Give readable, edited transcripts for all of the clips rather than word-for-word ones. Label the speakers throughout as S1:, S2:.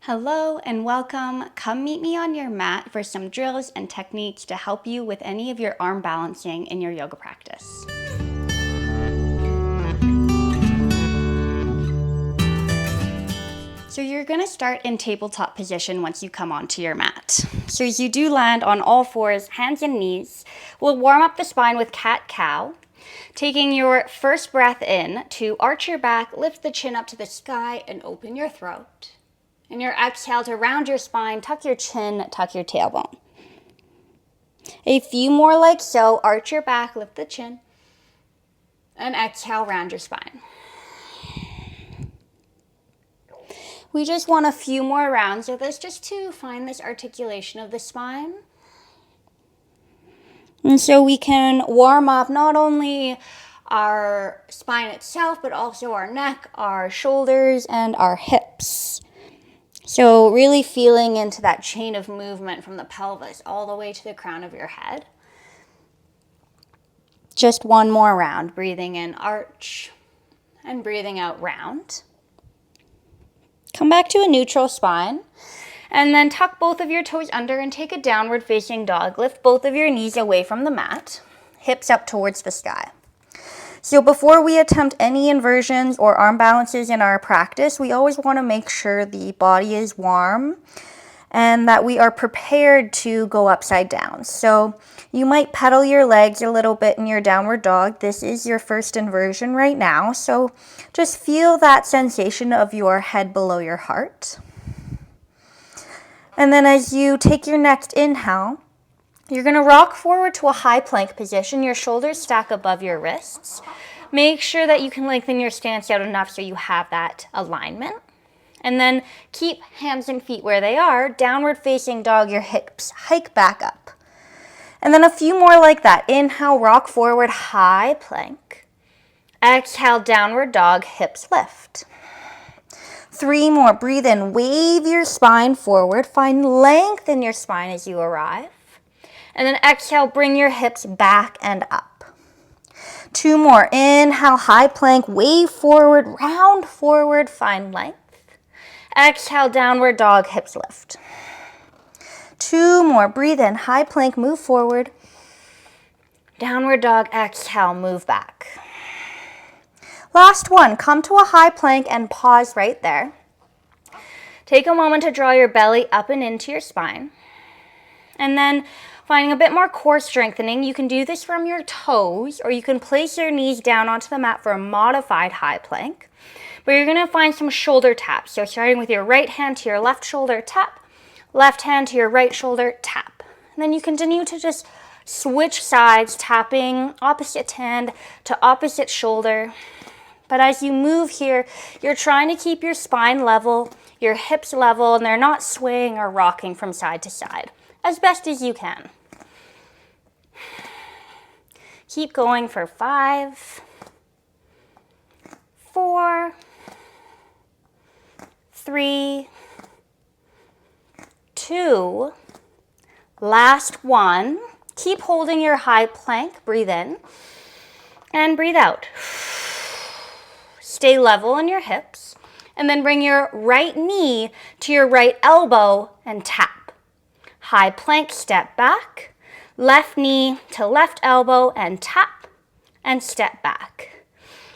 S1: Hello and welcome. Come meet me on your mat for some drills and techniques to help you with any of your arm balancing in your yoga practice. So you're gonna start in tabletop position once you come onto your mat. So as you do land on all fours, hands and knees, we'll warm up the spine with cat-cow. Taking your first breath in to arch your back, lift the chin up to the sky and open your throat. And your exhale to round your spine, tuck your chin, tuck your tailbone. A few more like so. Arch your back, lift the chin, and exhale, round your spine. We just want a few more rounds of this just to find this articulation of the spine. And so we can warm up not only our spine itself, but also our neck, our shoulders, and our hips. So really feeling into that chain of movement from the pelvis all the way to the crown of your head. Just one more round. Breathing in, arch, and breathing out, round. Come back to a neutral spine, and then tuck both of your toes under and take a downward facing dog. Lift both of your knees away from the mat, hips up towards the sky. So before we attempt any inversions or arm balances in our practice, we always want to make sure the body is warm and that we are prepared to go upside down. So you might pedal your legs a little bit in your downward dog. This is your first inversion right now. So just feel that sensation of your head below your heart. And then as you take your next inhale, you're going to rock forward to a high plank position. Your shoulders stack above your wrists. Make sure that you can lengthen your stance out enough so you have that alignment. And then keep hands and feet where they are. Downward facing dog, your hips hike back up. And then a few more like that. Inhale, rock forward, high plank. Exhale, downward dog, hips lift. 3 more. Breathe in, wave your spine forward. Find length in your spine as you arrive. And then exhale, bring your hips back and up. 2 more. Inhale, high plank, wave forward, round forward, find length. Exhale, downward dog, hips lift. 2 more. Breathe in, high plank, move forward. Downward dog, exhale, move back. Last one. Come to a high plank and pause right there. Take a moment to draw your belly up and into your spine. And then finding a bit more core strengthening, you can do this from your toes, or you can place your knees down onto the mat for a modified high plank. But you're going to find some shoulder taps. So starting with your right hand to your left shoulder, tap. Left hand to your right shoulder, tap. And then you continue to just switch sides, tapping opposite hand to opposite shoulder. But as you move here, you're trying to keep your spine level, your hips level, and they're not swaying or rocking from side to side as best as you can. Keep going for 5, 4, 3, 2, last one. Keep holding your high plank. Breathe in and breathe out. Stay level in your hips, and then bring your right knee to your right elbow and tap. High plank, step back. Left knee to left elbow and tap and step back.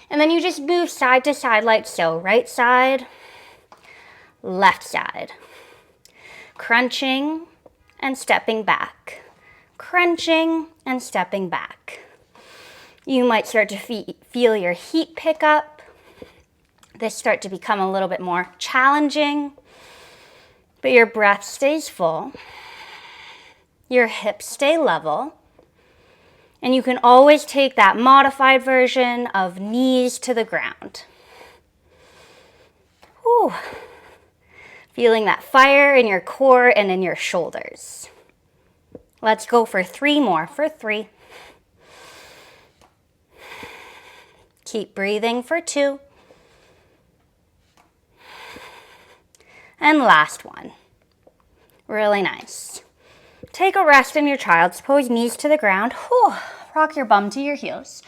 S1: And then you just move side to side like so. Right side, left side. Crunching and stepping back. Crunching and stepping back. You might start to feel your heat pick up. This start to become a little bit more challenging, but your breath stays full. Your hips stay level. And you can always take that modified version of knees to the ground. Whew. Feeling that fire in your core and in your shoulders. Let's go for 3 more. For 3. Keep breathing for 2. And last one. Really nice. Take a rest in your child's pose, knees to the ground. Whew. Rock your bum to your heels.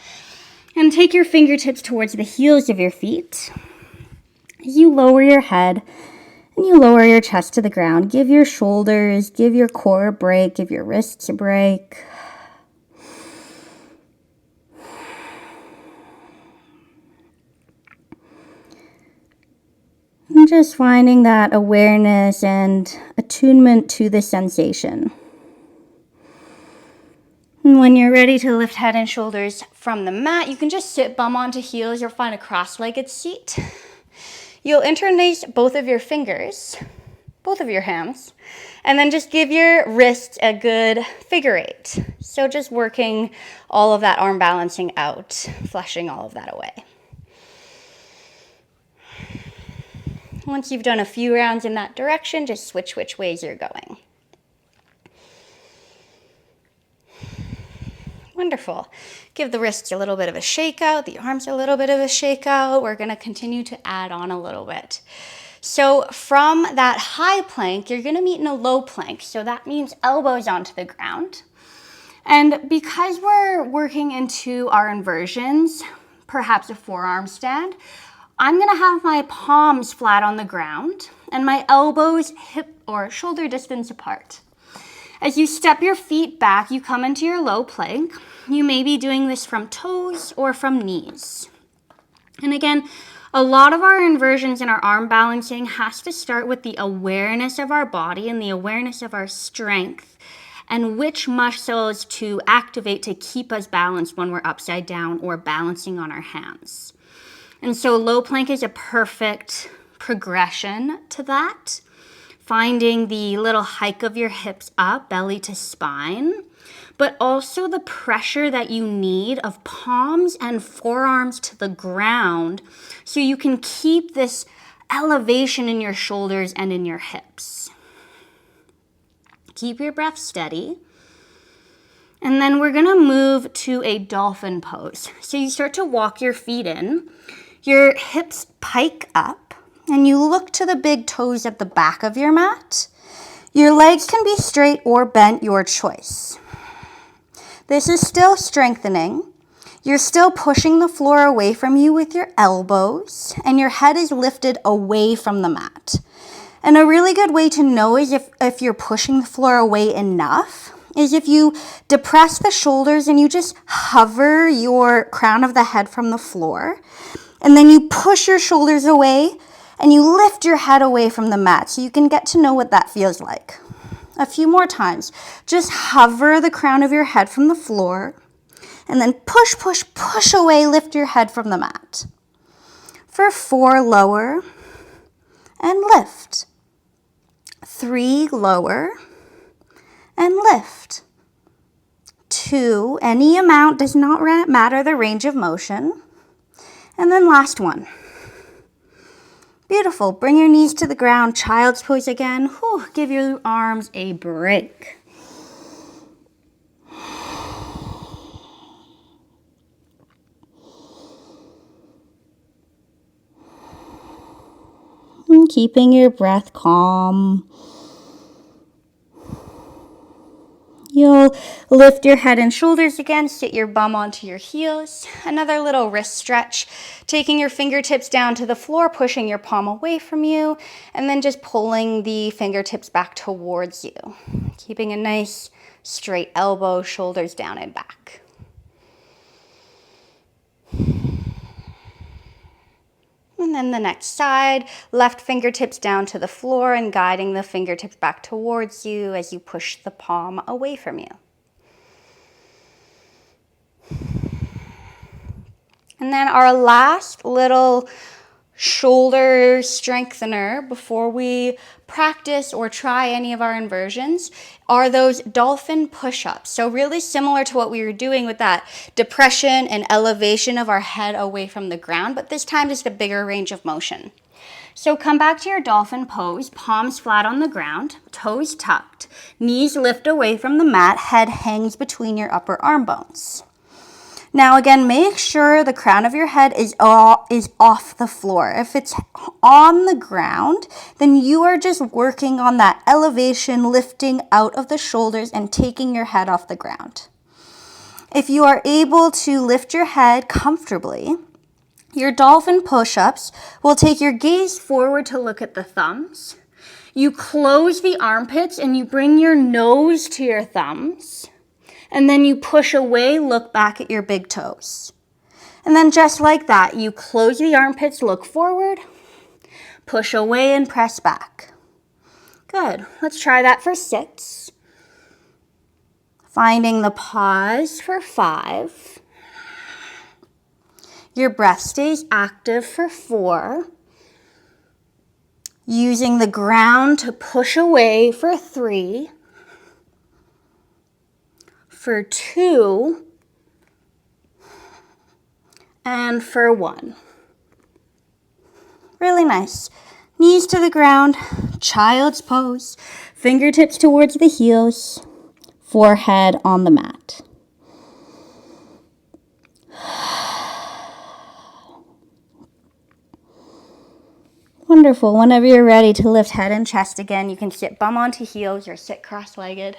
S1: And take your fingertips towards the heels of your feet. As you lower your head And you lower your chest to the ground. Give your shoulders, give your core a break, give your wrists a break. And just finding that awareness and attunement to the sensation. And when you're ready to lift head and shoulders from the mat, you can just sit bum onto heels or find a cross-legged seat. You'll interlace both of your fingers, both of your hands, and then just give your wrists a good figure eight. So just working all of that arm balancing out, flushing all of that away. Once you've done a few rounds in that direction, just switch which ways you're going. Wonderful. Give the wrists a little bit of a shake out, the arms a little bit of a shake out. We're going to continue to add on a little bit. So from that high plank, you're going to meet in a low plank. So that means elbows onto the ground. And because we're working into our inversions, perhaps a forearm stand, I'm going to have my palms flat on the ground and my elbows hip or shoulder distance apart. As you step your feet back, you come into your low plank. You may be doing this from toes or from knees. And again, a lot of our inversions in our arm balancing has to start with the awareness of our body and the awareness of our strength and which muscles to activate to keep us balanced when we're upside down or balancing on our hands. And so low plank is a perfect progression to that. Finding the little hike of your hips up, belly to spine, but also the pressure that you need of palms and forearms to the ground so you can keep this elevation in your shoulders and in your hips. Keep your breath steady. And then we're gonna move to a dolphin pose. So you start to walk your feet in, your hips pike up, and you look to the big toes at the back of your mat. Your legs can be straight or bent, your choice. This is still strengthening. You're still pushing the floor away from you with your elbows, and your head is lifted away from the mat. And a really good way to know is if you're pushing the floor away enough is if you depress the shoulders and you just hover your crown of the head from the floor, and then you push your shoulders away and you lift your head away from the mat so you can get to know what that feels like. A few more times. Just hover the crown of your head from the floor and then push, push, push away, lift your head from the mat. For 4, lower and lift. 3, lower and lift. 2, any amount, does not matter the range of motion. And then last one. Beautiful. Bring your knees to the ground. Child's pose again. Whew. Give your arms a break. And keeping your breath calm. You'll lift your head and shoulders again, sit your bum onto your heels. Another little wrist stretch, taking your fingertips down to the floor, pushing your palm away from you, and then just pulling the fingertips back towards you. Keeping a nice straight elbow, shoulders down and back. And then the next side, left fingertips down to the floor and guiding the fingertips back towards you as you push the palm away from you. And then our last little shoulder strengthener before we practice or try any of our inversions are those dolphin push-ups. So really similar to what we were doing with that depression and elevation of our head away from the ground, but this time just a bigger range of motion. So come back to your dolphin pose, palms flat on the ground, toes tucked, knees lift away from the mat, head hangs between your upper arm bones. Now again, make sure the crown of your head is off the floor. If it's on the ground, then you are just working on that elevation, lifting out of the shoulders and taking your head off the ground. If you are able to lift your head comfortably, your dolphin push-ups will take your gaze forward to look at the thumbs. You close the armpits and you bring your nose to your thumbs. And then you push away, look back at your big toes. And then just like that, you close the armpits, look forward, push away and press back. Good. Let's try that for 6. Finding the pause for 5. Your breath stays active for 4. Using the ground to push away for 3. For 2. And for 1. Really nice. Knees to the ground, child's pose, fingertips towards the heels, forehead on the mat. Wonderful. Whenever you're ready to lift head and chest again, you can sit bum onto heels or sit cross-legged.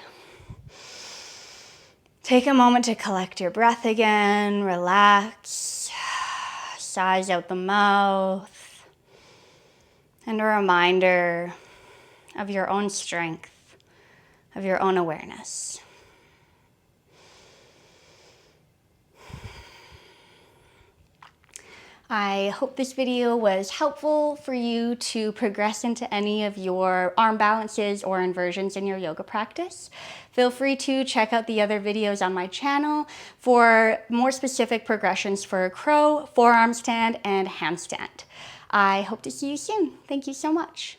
S1: Take a moment to collect your breath again, relax, size out the mouth, and a reminder of your own strength, of your own awareness. I hope this video was helpful for you to progress into any of your arm balances or inversions in your yoga practice. Feel free to check out the other videos on my channel for more specific progressions for crow, forearm stand, and handstand. I hope to see you soon. Thank you so much.